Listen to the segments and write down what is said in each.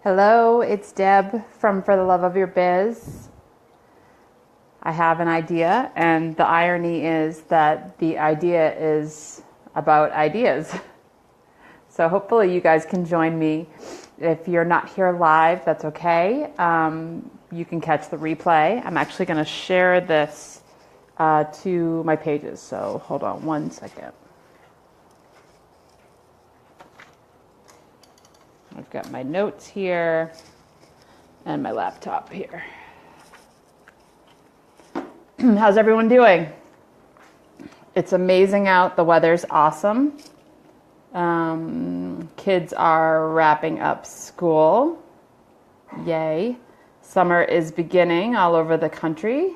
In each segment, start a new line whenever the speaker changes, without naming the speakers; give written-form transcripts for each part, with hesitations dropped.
Hello, it's Deb from For the Love of Your Biz. I have an idea, and the irony is that the idea is about ideas. So hopefully you guys can join me. If you're not here live, that's okay. You can catch the replay. I'm actually going to share this to my pages, so hold on one second. I've got my notes here and my laptop here. How's everyone doing? It's amazing out. The weather's awesome. Kids are wrapping up school. Yay. Summer is beginning all over the country.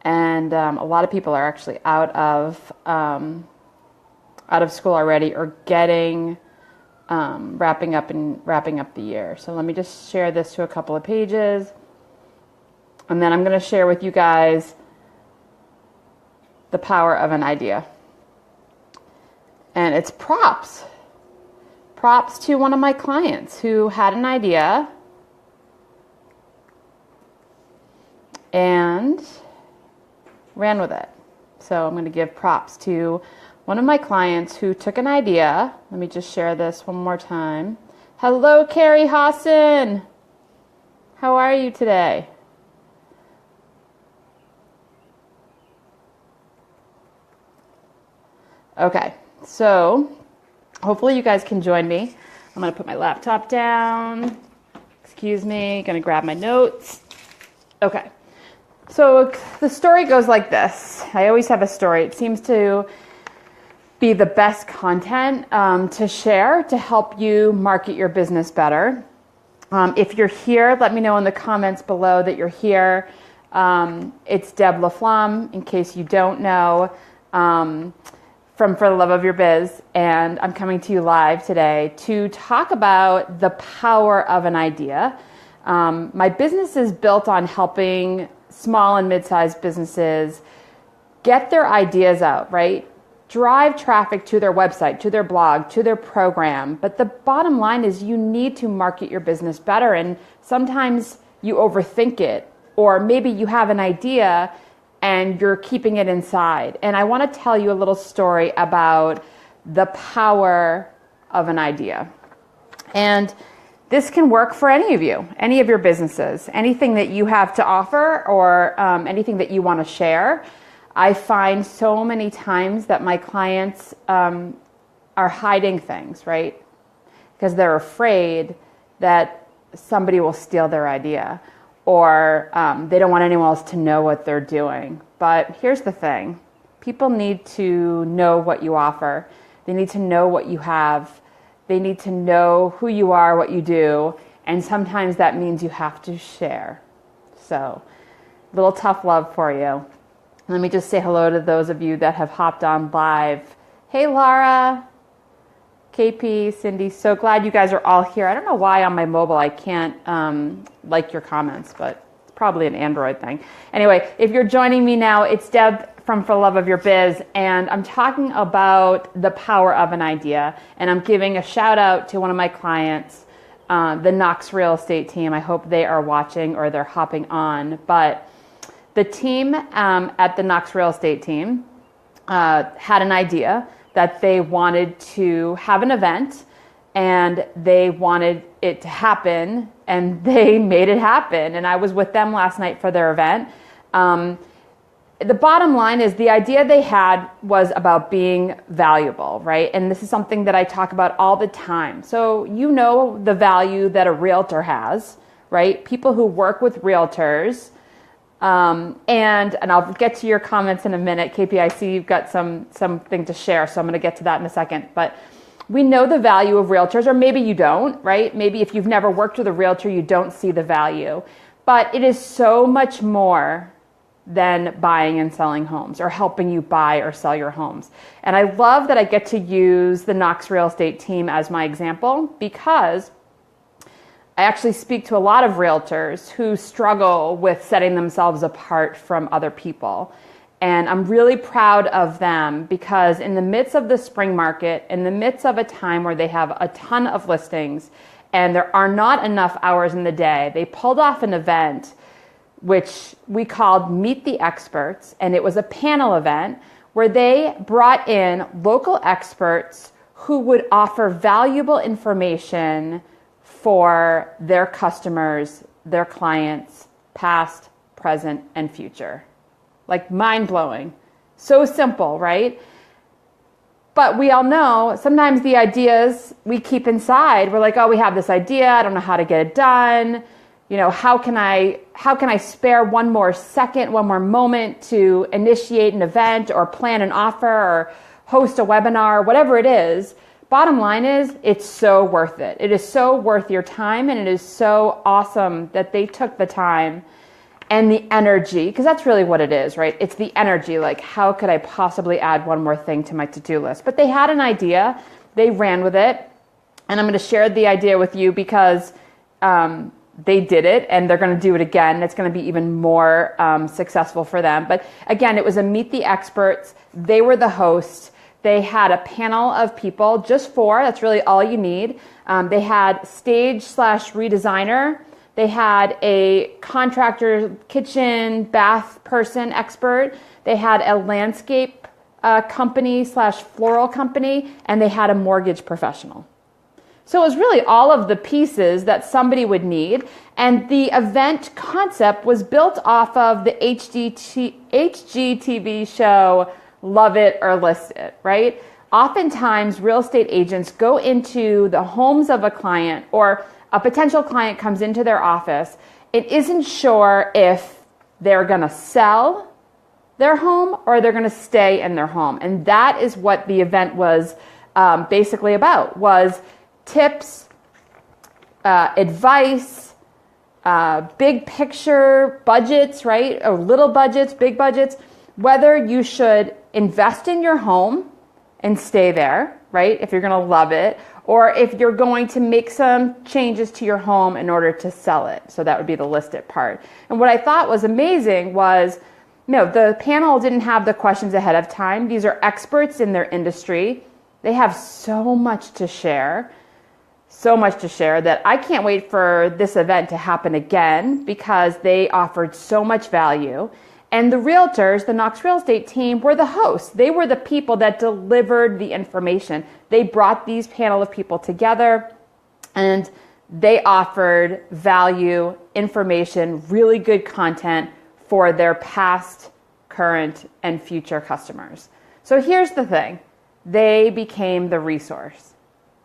And a lot of people are actually out of school already or getting wrapping up the year. So let me just share this to a couple of pages. And then I'm going to share with you guys the power of an idea. And it's props. Props to one of my clients who had an idea and ran with it. So I'm going to give props to one of my clients who took an idea. Let me just share this one more time. Hello, Carrie Hassan. How are you today? Okay, so hopefully you guys can join me. I'm going to put my laptop down. Excuse me, going to grab my notes. Okay, so the story goes like this. I always have a story. It seems to be the best content to share to help you market your business better. If you're here, let me know in the comments below that you're here. It's Deb LaFlamme, in case you don't know, from For the Love of Your Biz, and I'm coming to you live today to talk about the power of an idea. My business is built on helping small and mid-sized businesses get their ideas out, right? Drive traffic to their website, to their blog, to their program. But the bottom line is you need to market your business better. And sometimes you overthink it, or maybe you have an idea and you're keeping it inside. And I want to tell you a little story about the power of an idea. And this can work for any of you, any of your businesses, anything that you have to offer or anything that you want to share. I find so many times that my clients are hiding things, right? Because they're afraid that somebody will steal their idea, or they don't want anyone else to know what they're doing. But here's the thing. People need to know what you offer. They need to know what you have. They need to know who you are, what you do, and sometimes that means you have to share. So, a little tough love for you. Let me just say hello to those of you that have hopped on live. Hey, Laura, KP, Cindy, so glad you guys are all here. I don't know why on my mobile I can't like your comments, but it's probably an Android thing. Anyway, if you're joining me now, it's Deb from For Love of Your Biz, and I'm talking about the power of an idea, and I'm giving a shout out to one of my clients, the Knox Real Estate team. I hope they are watching or they're hopping on, but the team at the Knox Real Estate team had an idea that they wanted to have an event and they wanted it to happen, and they made it happen. And I was with them last night for their event. The bottom line is the idea they had was about being valuable, right? And this is something that I talk about all the time. So you know the value that a realtor has, right? People who work with realtors. And I'll get to your comments in a minute. KP, I see you've got something to share, so I'm going to get to that in a second. But we know the value of realtors, or maybe you don't, right? Maybe if you've never worked with a realtor, you don't see the value. But it is so much more than buying and selling homes or helping you buy or sell your homes. And I love that I get to use the Knox Real Estate team as my example, because I actually speak to a lot of realtors who struggle with setting themselves apart from other people. And I'm really proud of them because in the midst of the spring market, in the midst of a time where they have a ton of listings and there are not enough hours in the day, they pulled off an event which we called Meet the Experts, and it was a panel event where they brought in local experts who would offer valuable information for their customers, their clients, past, present, and future. Like mind-blowing. So simple, right? But we all know sometimes the ideas we keep inside, we're like, oh, we have this idea, I don't know how to get it done. You know, how can I spare one more second, one more moment to initiate an event or plan an offer or host a webinar, whatever it is. Bottom line is, it's so worth it. It is so worth your time, and it is so awesome that they took the time and the energy, because that's really what it is, right? It's the energy, like how could I possibly add one more thing to my to-do list? But they had an idea, they ran with it, and I'm going to share the idea with you because they did it, and they're going to do it again. It's going to be even more successful for them. But again, it was a Meet the Experts. They were the hosts. They had a panel of people, just 4. That's really all you need. They had stage/redesigner. They had a contractor, kitchen, bath person expert. They had a landscape company/floral company, and they had a mortgage professional. So it was really all of the pieces that somebody would need. And the event concept was built off of the HGTV show, Love It or List It, right? Oftentimes, real estate agents go into the homes of a client, or a potential client comes into their office and isn't sure if they're going to sell their home or they're going to stay in their home. And that is what the event was basically about, was tips, advice, big picture budgets, right? Or little budgets, big budgets, whether you should invest in your home and stay there, right? If you're going to love it, or if you're going to make some changes to your home in order to sell it. So that would be the list it part. And what I thought was amazing was, the panel didn't have the questions ahead of time. These are experts in their industry. They have so much to share that I can't wait for this event to happen again, because they offered so much value. And the realtors, the Knox Real Estate team, were the hosts. They were the people that delivered the information. They brought these panel of people together, and they offered value, information, really good content for their past, current, and future customers. So here's the thing. They became the resource,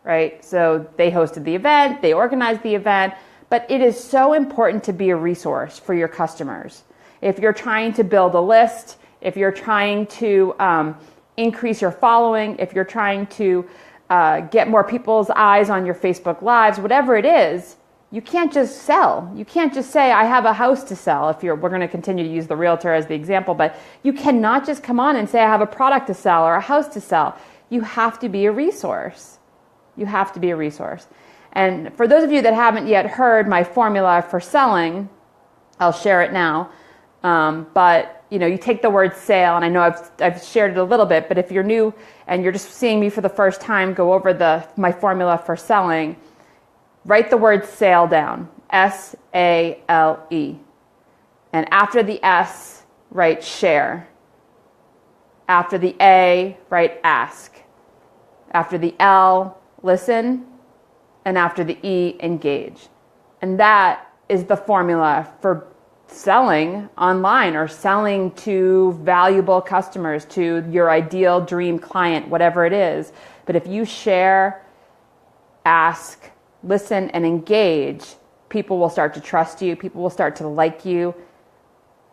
right? So they hosted the event, they organized the event, but it is so important to be a resource for your customers. If you're trying to build a list, if you're trying to increase your following, if you're trying to get more people's eyes on your Facebook Lives, whatever it is, you can't just sell. You can't just say, I have a house to sell. We're going to continue to use the realtor as the example, but you cannot just come on and say, I have a product to sell or a house to sell. You have to be a resource. You have to be a resource. And for those of you that haven't yet heard my formula for selling, I'll share it now. But you take the word sale, and I know I've shared it a little bit, but if you're new and you're just seeing me for the first time go over my formula for selling, write the word sale down, S-A-L-E. And after the S, write share. After the A, write ask. After the L, listen. And after the E, engage. And that is the formula for selling online, or selling to valuable customers, to your ideal dream client, whatever it is. But if you share, ask, listen, and engage, people will start to trust you, people will start to like you,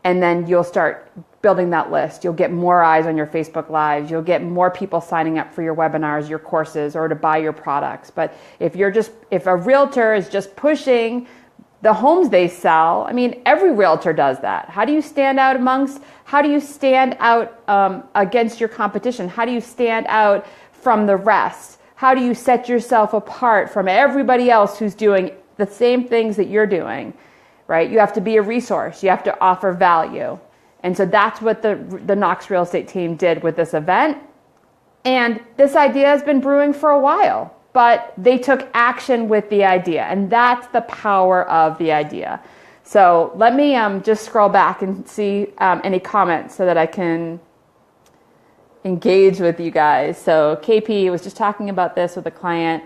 and then you'll start building that list. You'll get more eyes on your Facebook Lives. You'll get more people signing up for your webinars, your courses, or to buy your products. But if a realtor is just pushing the homes they sell, I mean, every realtor does that. How do you stand out against your competition? How do you stand out from the rest? How do you set yourself apart from everybody else who's doing the same things that you're doing, right? You have to be a resource. You have to offer value. And so that's what the Knox Real Estate team did with this event. And this idea has been brewing for a while. but they took action with the idea. And that's the power of the idea. So let me just scroll back and see any comments so that I can engage with you guys. So KP was just talking about this with a client.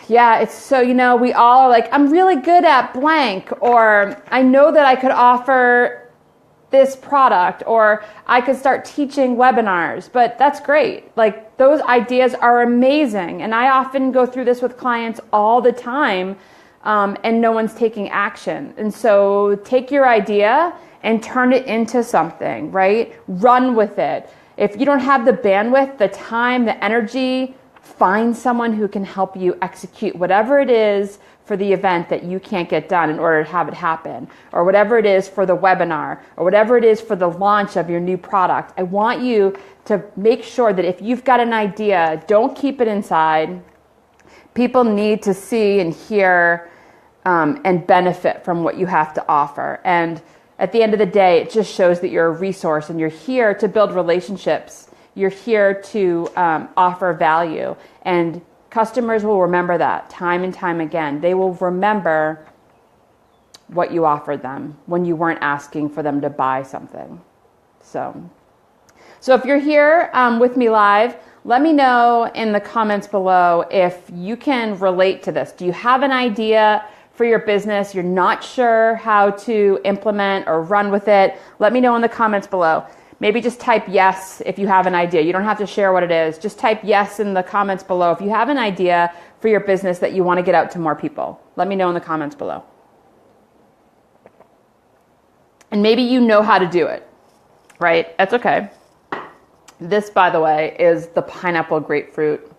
Yeah, it's so, we all are like, I'm really good at blank, or I know that I could offer this product, or I could start teaching webinars, but that's great. Like, those ideas are amazing. And I often go through this with clients all the time, and no one's taking action. And so take your idea and turn it into something, right? Run with it. If you don't have the bandwidth, the time, the energy, find someone who can help you execute whatever it is for the event that you can't get done in order to have it happen, or whatever it is for the webinar, or whatever it is for the launch of your new product. I want you to make sure that if you've got an idea, don't keep it inside. People need to see and hear and benefit from what you have to offer. And at the end of the day, it just shows that you're a resource and you're here to build relationships. You're here to offer value, and customers will remember that time and time again. They will remember what you offered them when you weren't asking for them to buy something. So if you're here with me live, let me know in the comments below if you can relate to this. Do you have an idea for your business? You're not sure how to implement or run with it? Let me know in the comments below. Maybe just type yes if you have an idea. You don't have to share what it is. Just type yes in the comments below if you have an idea for your business that you want to get out to more people. Let me know in the comments below. And maybe you know how to do it, right? That's okay. This, by the way, is the pineapple grapefruit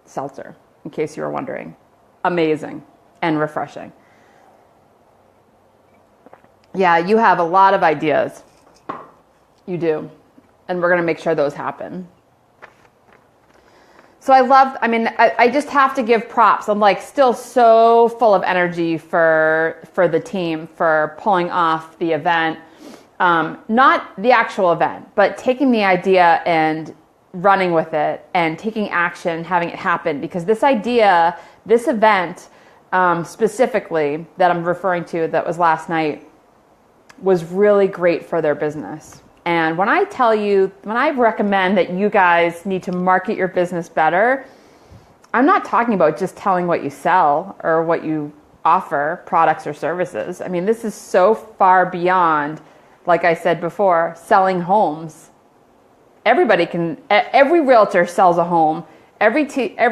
seltzer, in case you were wondering. Amazing and refreshing. Yeah, you have a lot of ideas. You do. And we're going to make sure those happen. So I just have to give props. I'm like still so full of energy for the team for pulling off the event. Not the actual event, but taking the idea and running with it and taking action, having it happen. Because this idea, this event specifically that I'm referring to that was last night was really great for their business. And when I recommend that you guys need to market your business better, I'm not talking about just telling what you sell or what you offer, products or services. I mean, this is so far beyond, like I said before, selling homes. Every realtor sells a home. Every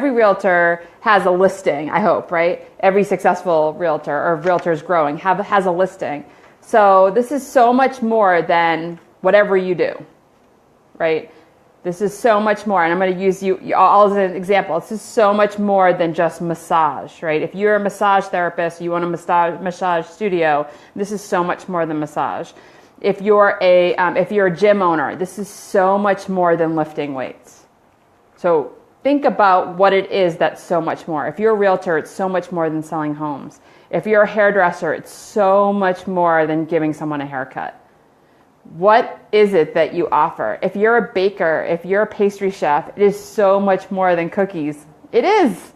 realtor has a listing, I hope, right? Every successful realtor or realtors growing has a listing. So this is so much more than whatever you do, right? This is so much more. And I'm going to use you all as an example. This is so much more than just massage, right? If you're a massage therapist, you own a massage studio, this is so much more than massage. If you're a gym owner, this is so much more than lifting weights. So think about what it is that's so much more. If you're a realtor, it's so much more than selling homes. If you're a hairdresser, it's so much more than giving someone a haircut. What is it that you offer? If you're a baker, if you're a pastry chef, it is so much more than cookies. It is.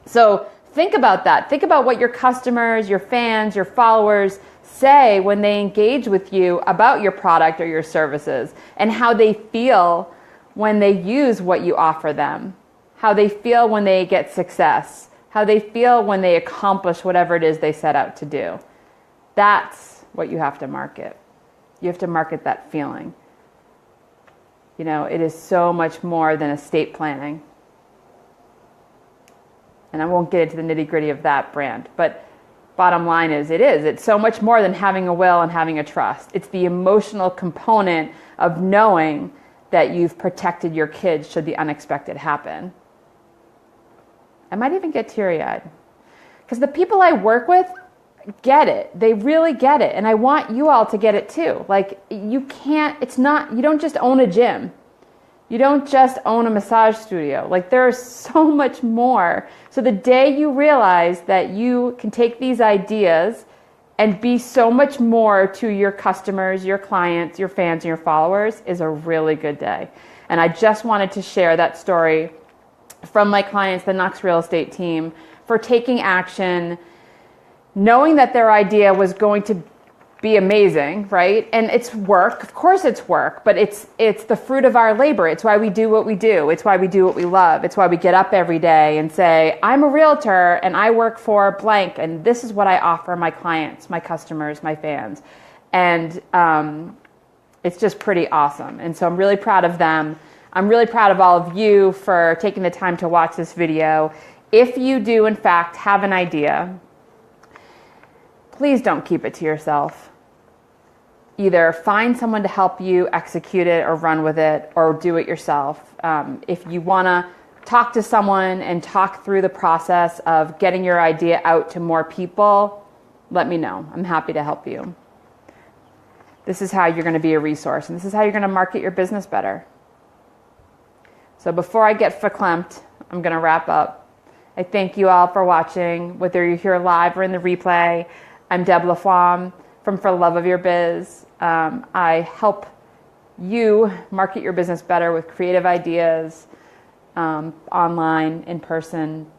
So think about that. Think about what your customers, your fans, your followers say when they engage with you about your product or your services, and how they feel when they use what you offer them, how they feel when they get success, how they feel when they accomplish whatever it is they set out to do. That's what you have to market. You have to market that feeling. You know, it is so much more than estate planning. And I won't get into the nitty-gritty of that brand, but bottom line is it's so much more than having a will and having a trust. It's the emotional component of knowing that you've protected your kids should the unexpected happen. I might even get teary-eyed. Because the people I work with get it. They really get it. And I want you all to get it too. Like, you don't just own a gym. You don't just own a massage studio. Like, there's so much more. So the day you realize that you can take these ideas and be so much more to your customers, your clients, your fans, and your followers is a really good day. And I just wanted to share that story from my clients, the Nux Real Estate team, for taking action, knowing that their idea was going to be amazing, right? And it's work, of course it's work, but it's the fruit of our labor. It's why we do what we do. It's why we do what we love. It's why we get up every day and say, I'm a realtor and I work for blank, and this is what I offer my clients, my customers, my fans. And it's just pretty awesome. And so I'm really proud of them. I'm really proud of all of you for taking the time to watch this video. If you do, in fact, have an idea, please don't keep it to yourself. Either find someone to help you execute it or run with it, or do it yourself. If you want to talk to someone and talk through the process of getting your idea out to more people, let me know. I'm happy to help you. This is how you're going to be a resource, and this is how you're going to market your business better. So before I get verklempt, I'm going to wrap up. I thank you all for watching, whether you're here live or in the replay. I'm Deb LaFlamme from For Love of Your Biz. I help you market your business better with creative ideas, online, in person,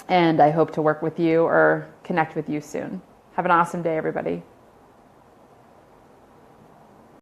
and I hope to work with you or connect with you soon. Have an awesome day, everybody.